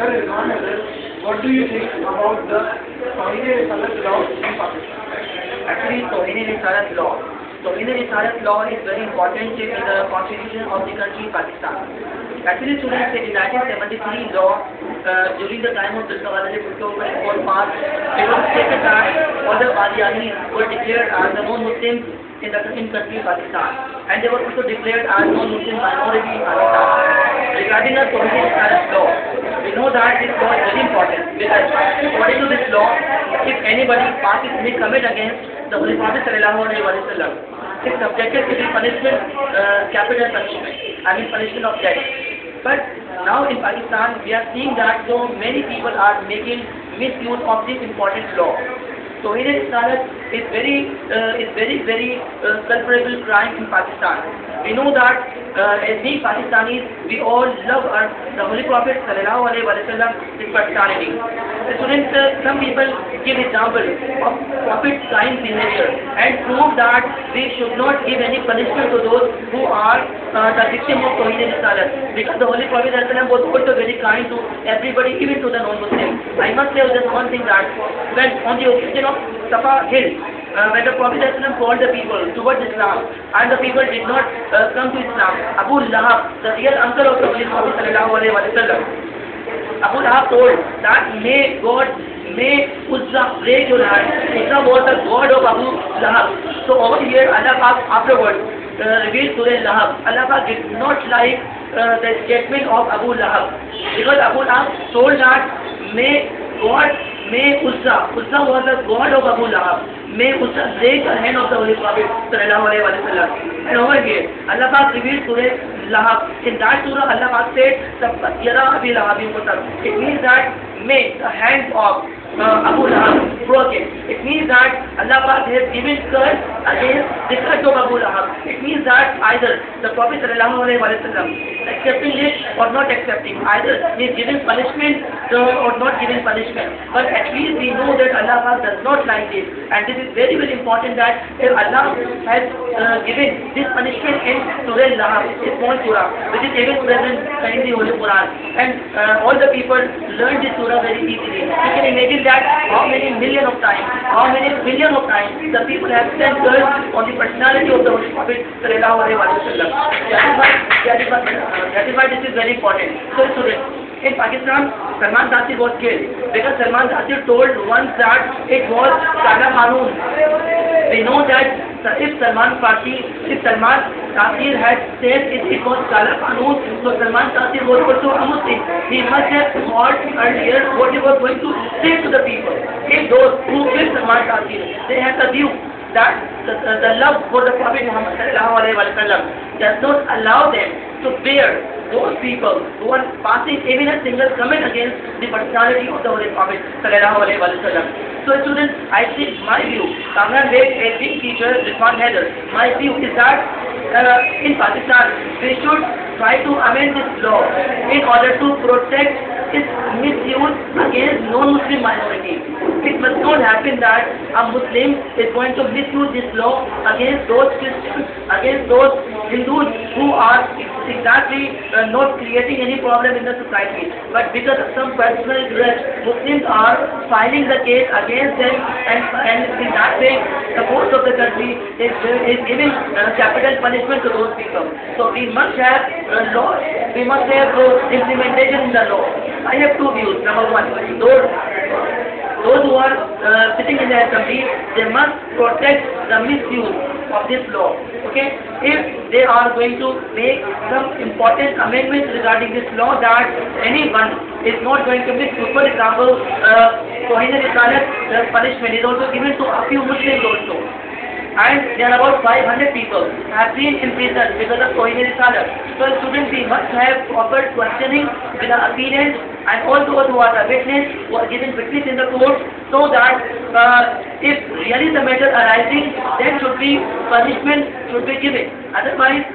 Sir, what do you think about the Tawhid-e-Risalat law in Pakistan? Actually, Tawhid-e-Risalat law. Tawhid-e-Risalat law is very important in the constitution of the country Pakistan. Actually, students, in 1973 law, during the time of Dr. Bhutto, when it was passed, it was stated that all the Qadianis were declared as the non-Muslims in the country Pakistan, and they were also declared as non-Muslim minority in Pakistan. Regarding the Tawhid-e-Risalat law, we know that this law is very important because according to this law, if anybody may commit against the Holy Prophet sallallahu alaihi wasallam, is subjected to the punishment, capital punishment, punishment of death. But now in Pakistan, we are seeing that so many people are making misuse of this important law. So Tawhid-e-Risalat is very culpable crime in Pakistan. We know that as being Pakistanis, we all love the Holy Prophet sallallahu alaihi wasallam, his personality. Students, some people give example of Prophet's kind behavior and prove that we should not give any punishment to those who are the victim of Tawhid-e-Risalat, because the Holy Prophet sallallahu alaihi wasallam was also very kind to everybody, even to the non-Muslims. I must say just one thing, that when on the occasion of Safa hill, when the Prophet ﷺ called the people towards Islam and the people did not come to Islam, Abu Lahab, the real uncle of the Holy Prophet ﷺ, Abu Lahab told that may Uzza break your hand. Uzza was the god of Abu Lahab. So over here, Allah Pak afterwards revealed Surah Lahab. Allah Pak did not like the statement of Abu Lahab, because Abu Lahab told that may Uzza was the god of Abu Lahab. May Uzza break the hand of the Holy Prophet sallallahu alaihi wasallam. And over here, Allah Pak revealed Surah Lahab. In that surah, Allah Pak said, "Yara Abi Lahabin Qutab." It means that may the hand of Abu Lahab broken. It means that Allah Pak has given curse against the curse of Abu Lahab. It means that either the Prophet sallallahu alaihi wasallam accepting it or not accepting, either he is giving punishment or not giving punishment. But at least we know that Allah Pak does not like this, and this is very important, that if Allah has given this punishment in Surah Lahab, a small surah, which is even present in the Holy Quran, and all the people learn this surah very easily. You can imagine that how many million of times, how many billion of times the people have sent curse on the personality of the Holy Prophet sallallahu alaihi wasallam. That is why this is very important. So students, in Pakistan, Salman Taseer was killed because Salman Taseer told once that it was Kala Qanun. We know that if Salman Taseer had said it was Kala Qanun, so Salman Taseer was also a Muslim. He must have thought earlier what he was going to say to the people. If those who killed Salman Taseer, they had the view that the love for the Prophet Muhammad sallallahu alaihi wasallam does not allow them to bear those people who are passing even a single comment against the personality of the Holy Prophet sallallahu alaihi wasallam. So students, I think my view, Kamran Beg, a big teacher, Rizwan Haider, my view is that in Pakistan we should try to amend this law in order to protect its misuse against non-Muslim minority. It must not happen that a Muslim is going to misuse this law against those Christians, against those Hindus who are exactly not creating any problem in the society. But because of some personal grudge, Muslims are filing the case against them, and in that way, the court of the country is giving capital punishment to those people. So we must have law, we must have implementation in the law. I have two views. Number one, those who are sitting in the assembly, they must protect the misuse of this law. Okay? If they are going to make some important amendments regarding this law, that anyone is not going to misuse, for example, Tawhid-e-Risalat punishment is also given to a few Muslims also. And there are about 500 people have been imprisoned because of Tawhid-e-Risalat. So students, we must have proper questioning with the appearance and all those who are the witness, who are given witness in the court, so that if really the matter arising, then punishment should be given. Otherwise,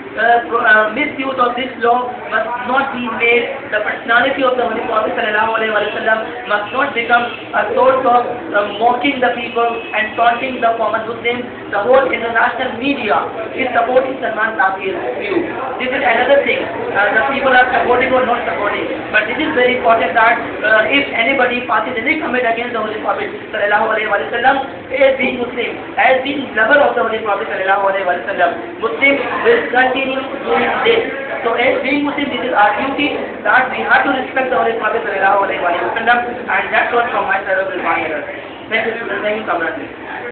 misuse of this law must not be made. The personality of the Holy Prophet ﷺ must not become a source of mocking the people and taunting the common Muslims. The whole international media is supporting Salman Taseer's view. This is another thing. The people are supporting or not supporting. But this is very important. important that if anybody passes any comment against the Holy Prophet sallallahu alaihi wasallam, as being Muslim, as being lover of the Holy Prophet sallallahu alaihi wasallam, Muslim will continue doing this. So as being Muslim, this is our duty that we have to respect the Holy Prophet sallallahu alaihi wasallam, and that's what from my side of the Thank you, students. Thank you, Kamran.